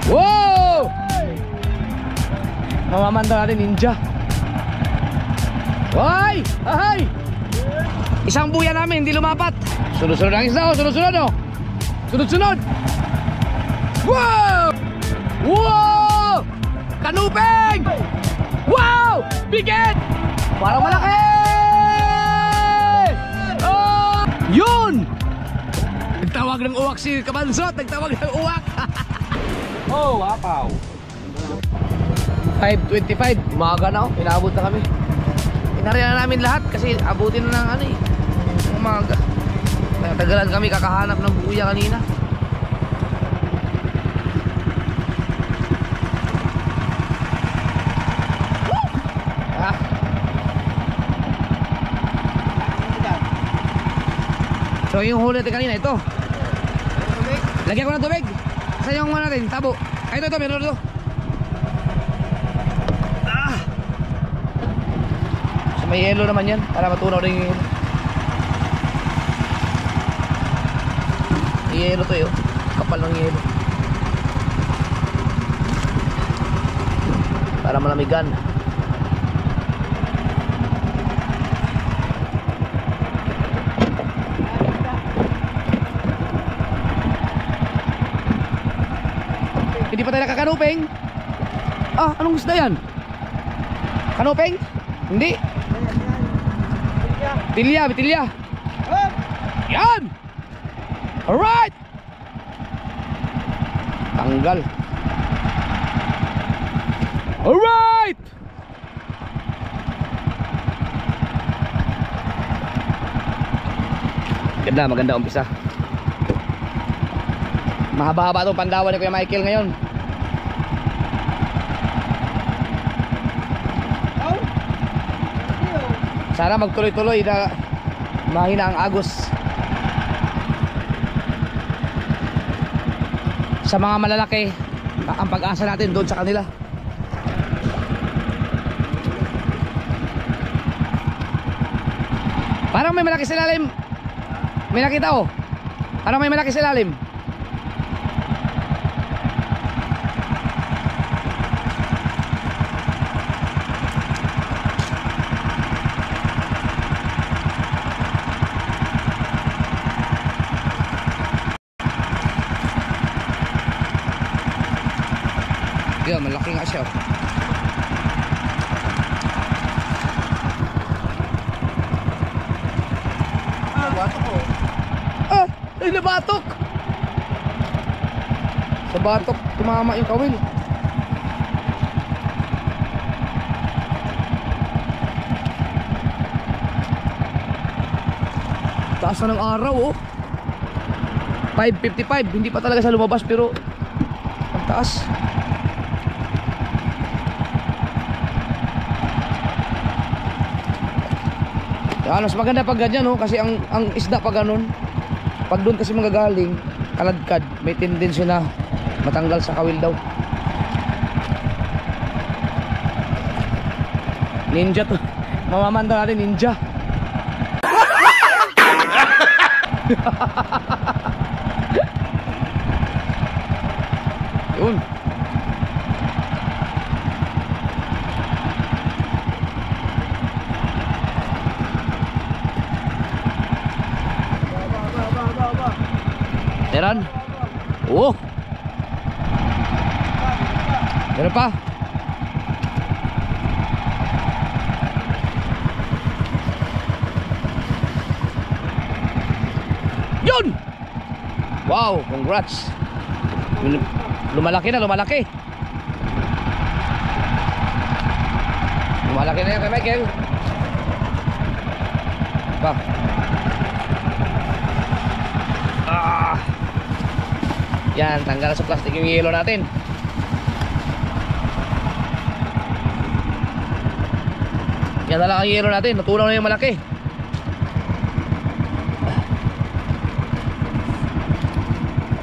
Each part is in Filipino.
Wow! Mamamanda natin ninja. Hoy! Ahay! Isang buya namin, hindi lumapat. Sunod-sunod ang isda, oh. Sunod-sunod, oh. Sunod-sunod. Wow! Wow! Kanupeng! Wow! Biget! Parang malaki! Oh! Yun! Nagtawag ng uwak si Kabansot. Nagtawag ng uwak. Oh, wapaw. 5:25. Umaga na, oh. Inaabot na kami. Inarihan na namin lahat kasi abutin na ng ano eh. Umaga. Natagalan kami kakahanap ng buya kanina. Ah. So yung huli natin kanina ito. Lagyan ko ng tubig. Saan yung mga natin? Tabo. Ay ito, meron ito. Ah. So may yelo naman yan para matunaw rin yung yelo to yun. Kapal ng yelo para malamigan. Hindi pa tayo nakakanupeng. Ah, anong isda yan? Kanupeng? Hindi. Bitilya, bitilya. Yan! Alright! Tanggal. Alright! Ganda, maganda umpisa. Mahaba-haba itong pandawan ni Kuya Michael ngayon. Sana magtuloy-tuloy na mahina ang agos. Sa mga malalaki, ang pag-asa natin doon sa kanila. Parang may malaki sa ilalim. May nakita oh. Parang may malaki sa ilalim. Yo, malaki nga siya. Batok ko. Ah, ay nabatok. Sa batok tumama yung kawil. Taas na ng araw oh. 5:55, hindi pa talaga sa lumabas pero ang taas. Yan, mas maganda pag ganyan oh, kasi ang isda pag ganun, pag doon kasi magagaling kaladkad, may tendency na matanggal sa kawil daw. Ninja to. Mamamanda natin ninja. Yun. Meron? Oo. Meron pa? Yun! Wow, congrats. Lumalaki na, lumalaki. Lumalaki na yan kay Michael. Pa. Ah. Yan, tanggal sa plastic yung yelo natin. Yan na lang ang yelo natin, natunaw na yung malaki.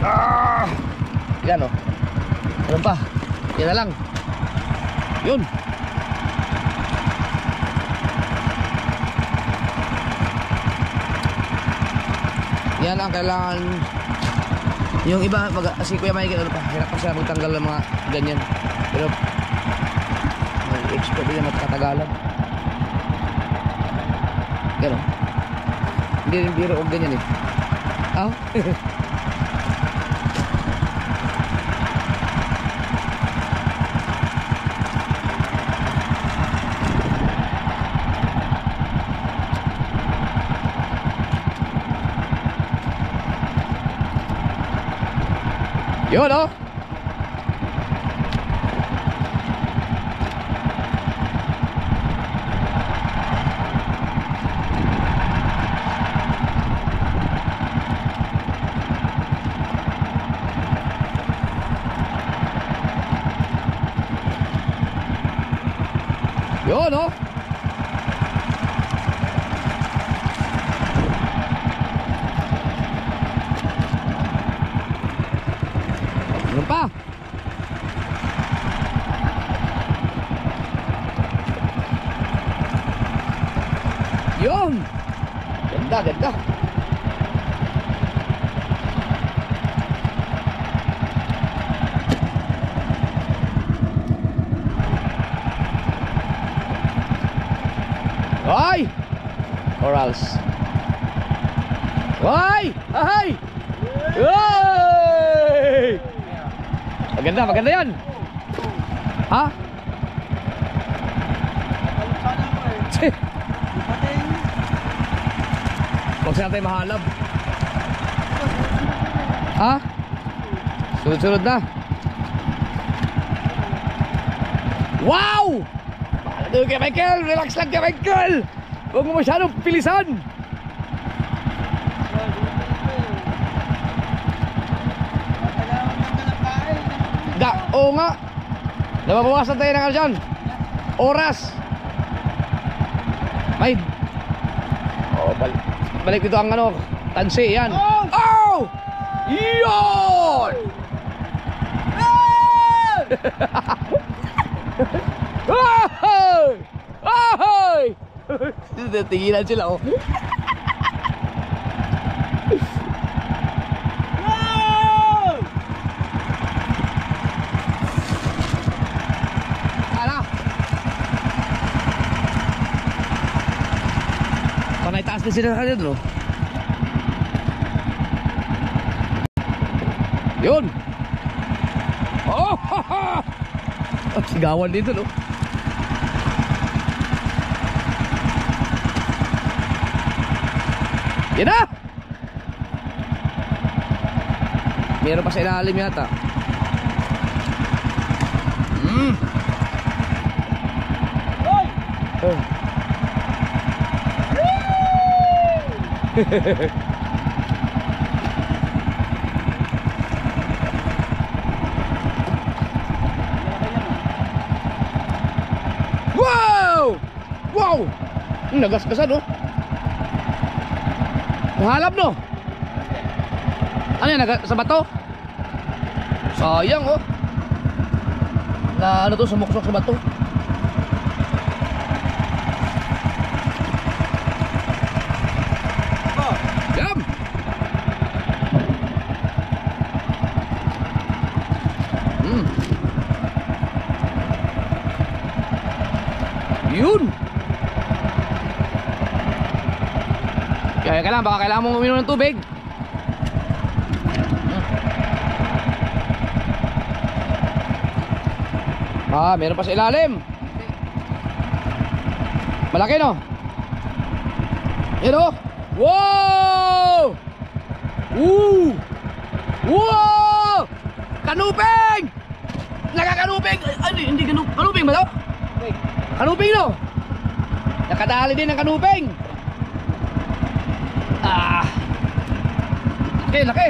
Ah. Yan o. Ano pa? Yan na lang. Yun. Yan ang kailangan Yung iba, si Kuya Michael, ano pa, hirap pa siya magtanggal ng mga ganyan. Pero, expert din naman katagalan. Gano'n. Hindi rin biro o ganyan eh. Ah? Yun oh. Yun oh. Yun pa. Yun. Ganda, ganda. Ay! Corals. Ay! Ay! Ay! Maganda, maganda yan. Ha? Huwag sana tayo mahalab. Ha? Sunod-sunod na. Wow! Aduh, kay Michael, relax lang kay Michael. Huwag mo masyadong pilisan. Oo nga. Nababawasan tayo ng ano dyan, oras. May balik dito ang ano, tansi yan. Oh! Yun! Ahoy! Ahoy! Tinginan sila oh. Panay taas din sila kanina no? Yun! Oh! Sigawan dito no? Yan na! Meron pa sa ilalim yata. Oh. Wow! Wow! Nagasgasan oh. Mahalap no? Ano yan? Sa bato? Sayang oh. Na ano to, sumuksok sa bato. Yum! Yun! Kaya ka lang, baka kailangan mong uminom ng tubig. Ah, meron pa sa ilalim. Malaki no? Yan o. Wow! Woo! Wow! Kanuping! Nakakanuping! Ay, hindi kanuping ba to? Kanuping no? Nakadali din ng kanuping. Ah! Laki, laki!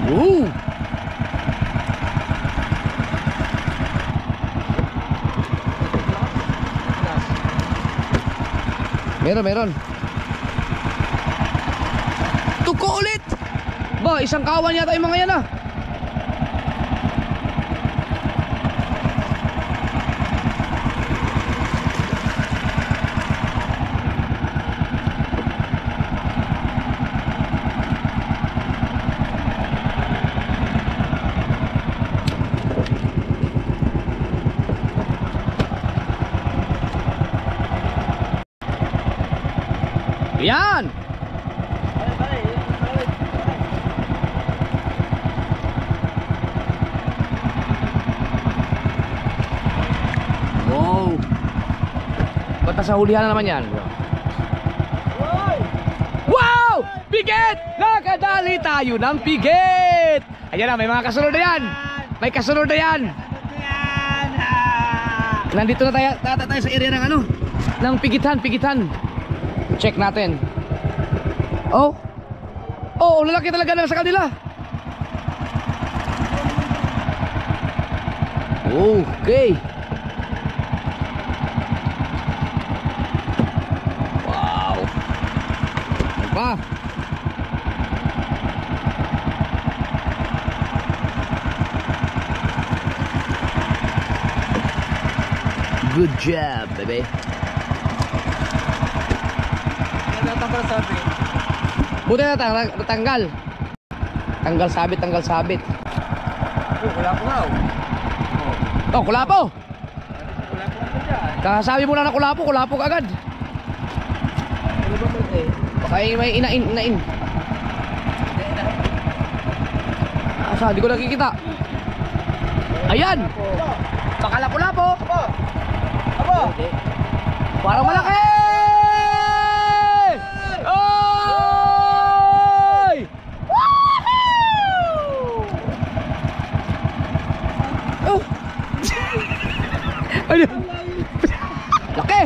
Woo! Meron. Tuko ulit! Ba, isang kawan yata yung mga yan ah. Yan! Wow! Ba't nasa hulihan na naman yan? Wow! Pigit! Nakadali tayo ng pigit! Ayan na, may mga kasunod na yan! May kasunod na yan! Nandito na tayo sa area ng ano? Ng pigitan. Check natin. Oh! Oh, lalaki talaga na sa kanila! Okay! Wow! Ano pa? Good job, baby. Buti na natanggal. Tanggal sabit. Wala po nga. Oh, kulapo. Kasabi mo na kulapo ka agad. Ano ba ito eh? Baka may inain. Asa, di ko nakikita. Ayan. Baka lapo-lapo. Abo! Parang malaki! Oy! Oh! Ano? Laki!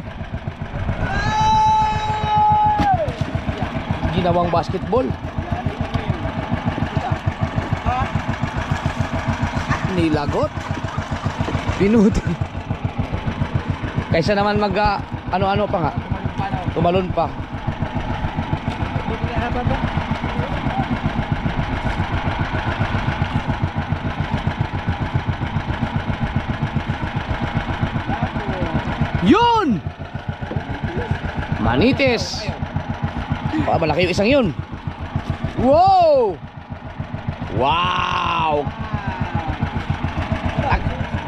Ginawang basketball. Nilagot. Pinuti. Kaysa naman mag ano-ano pa nga. Tumalon pa. Yun! Manitis. Malaki yung isang yun. Wow! Wow!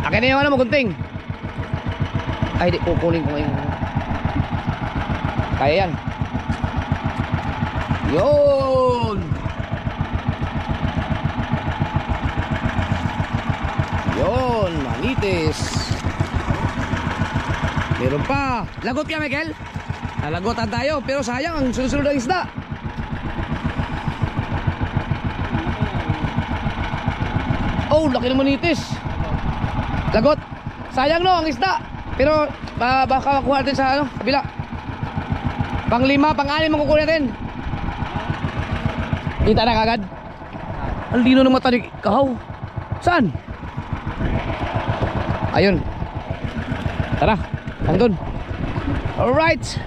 Akin na yung ano mo, gunting. Ay, di, kukunin ko ngayon. Kaya yan. Yun! Yun, manitis. Meron pa. Lagot ka, Michael? Nalagotan tayo, pero sayang ang sunod-sunod ng isda. Oh, laki ng manitis. Lagot. Sayang no, ang isda. Pero baka makuha natin sa ano, kabila. Pang-5, pang-6 makukuha natin. Kita na kagad. Ang lino ng mata ni Kahaw. Saan? Ayun. Tara, andun. Alright.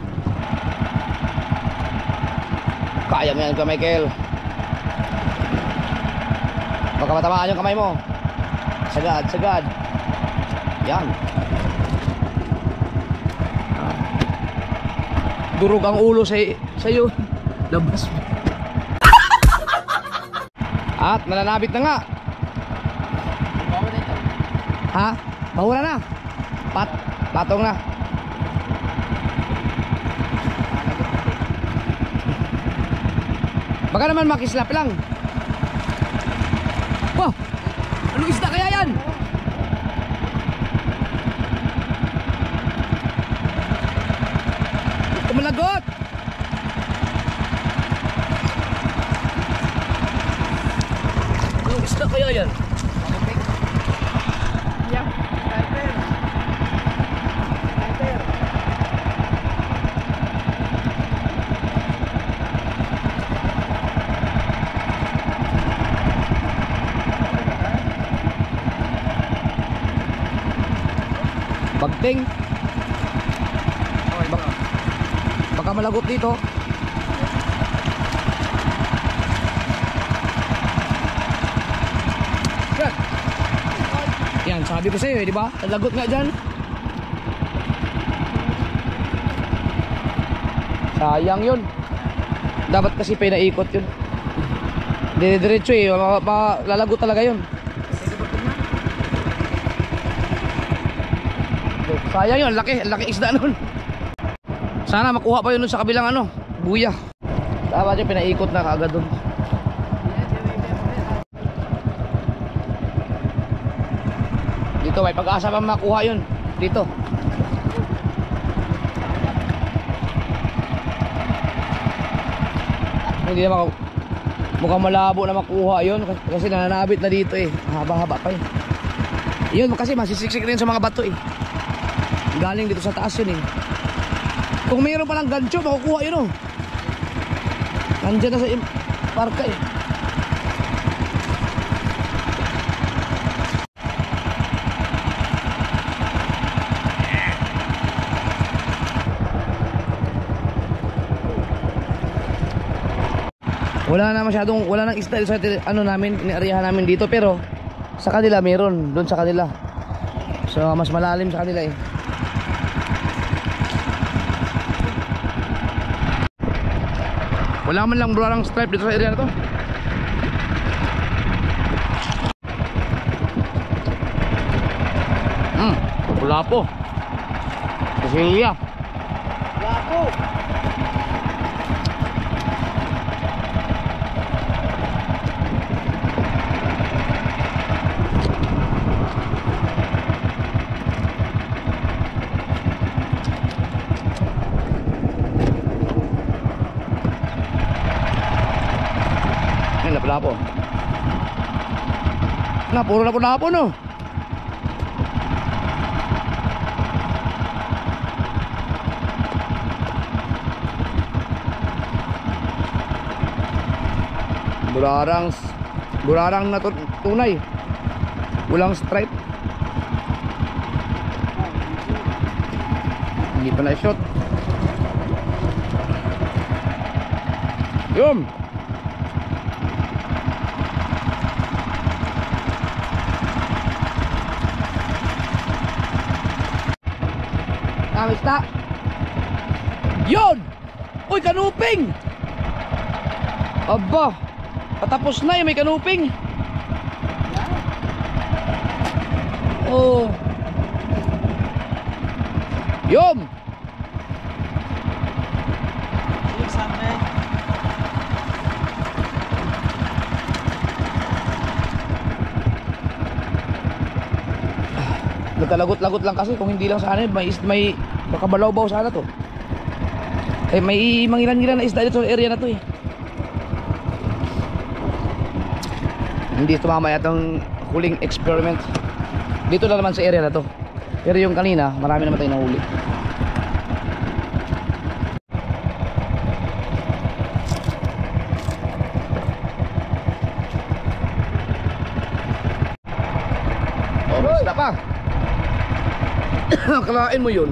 Kaya mo yan ka, Michael. Baka matamaan yung kamay mo. Sagad. Yan. Durog ang ulo sa'yo. Labas mo. At nananabit na nga. Ha? Bahura na. Patong na. Baka naman makislap lang. Wow! Anong isda kaya yan? Malagot. Anong isda kaya yan? Bagting. Baka malagot dito. Yan, sabi ko sa'yo, di ba? Lagot nga dyan. Sayang yun. Dapat kasi pinaikot yun. Dire-diretso eh, lalagot talaga yun. Sayang yun, laki isda nun. Sana makuha pa yun sa kabilang ano, buya. Dapat yung pinaikot na kaagad doon. Dito may pag-asa pa makuha yun. Dito. Hindi na mukhang malabo na makuha yun kasi nananabit na dito eh. Haba-haba pa yun. Yun kasi masisiksik rin sa mga bato eh. Galing dito sa taas yun eh. Kung mayroon palang gancho makukuha yun oh. Nandiyan na sa parka eh. Wala nang isda sa ano namin, iniareahan namin dito, pero sa kanila meron, doon sa kanila. So mas malalim sa kanila eh. Wala man lang burarang stripe dito sa area na to. Wala po. Kasiya. Wala po. Lapo. Na puro lapo no. Burarang na tunay. Walang stripe. Hindi pa na-shot. Yum. Kamista. Yun! Uy, kanuping! Aba, patapos na yung may kanuping. Oh. Yun! Nagkalagot-lagot lang kasi kung hindi lang sana may baka balaw-baw sana to. Eh may mangilan-ngilan na isda dito sa area na to eh. Hindi tumama yatang huling experiment. Dito na naman sa area na to. Pero yung kanina marami naman tayong nahuli. Oh, basta pa. Kalain mo yun.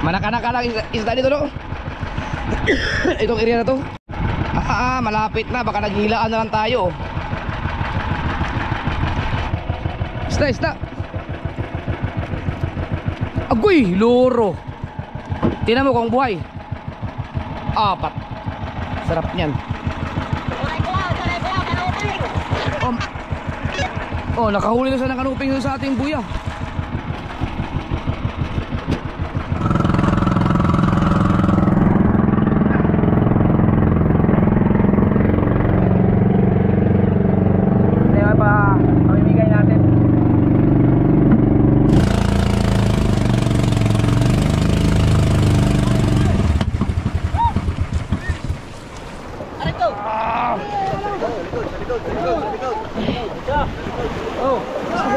Manaka-naka lang isda dito no. Itong area na to. Malapit na, baka naghilaan na lang tayo. Isda. Agoy, loro. Tingnan mo kung buhay. 4. Sarap niyan. Oh, nakahuli na siya ng kanuping sa ating buya.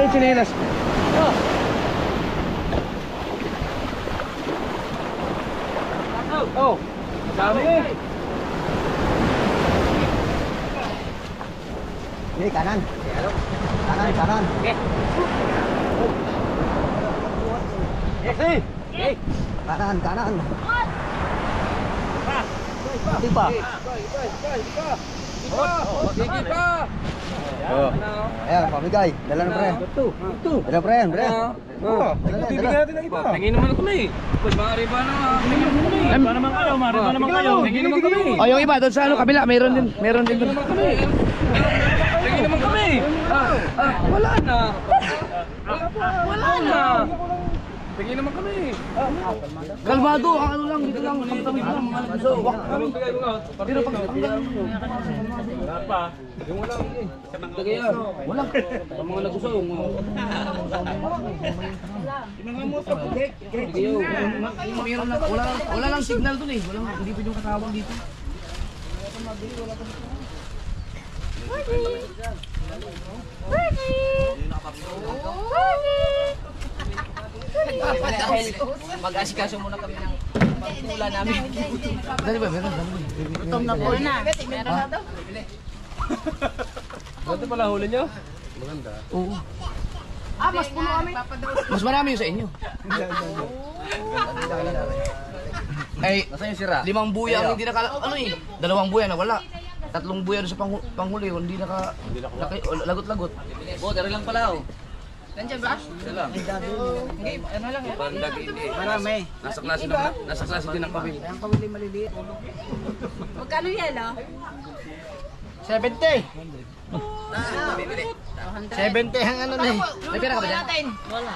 Chinelas. Oh, dami. Ini kanan. Kanan. Okay. Kanan. Tiba. Sige pa. Oh. Ayan, pamigay. Dala na pre. Dala pre, pre. Bibigyan natin ng iba. Tingin naman kami. Pag maaari ba na ba naman kayo, maaari ba naman kayo. Tingin naman kami. O yung iba doon sa ano kabila, meron din doon. Tingin naman kami. Wala na. Wala na. Tingin naman kami. Kalmado, ang ano lang dito lang, pagtawid lang. So, pero pag Yung wala eh. wala. Ang mga nagusong. Meron lang, wala lang signal doon eh. Hindi pwedeng katawag dito. Mag-asikaso muna kami ng pagpula namin. Dali ba, meron. Gutom na po na. Meron na daw. Ito pala huli nyo? Oo. Mas puno kami. Mas marami yung sa inyo. Ay, Nasaan yung sira? 5 buya ang hindi ano eh. 2 buya na wala. 3 buya doon sa panghuli, hindi lagot-lagot. Dari lang pala oh. Nandiyan ba? Okay, ano lang yan? Pandag hindi. Marami. Nasa klase din ng pamilya. Magkano yan ah? 70. 70 ang ano na eh. May pera ka ba dyan? Wala.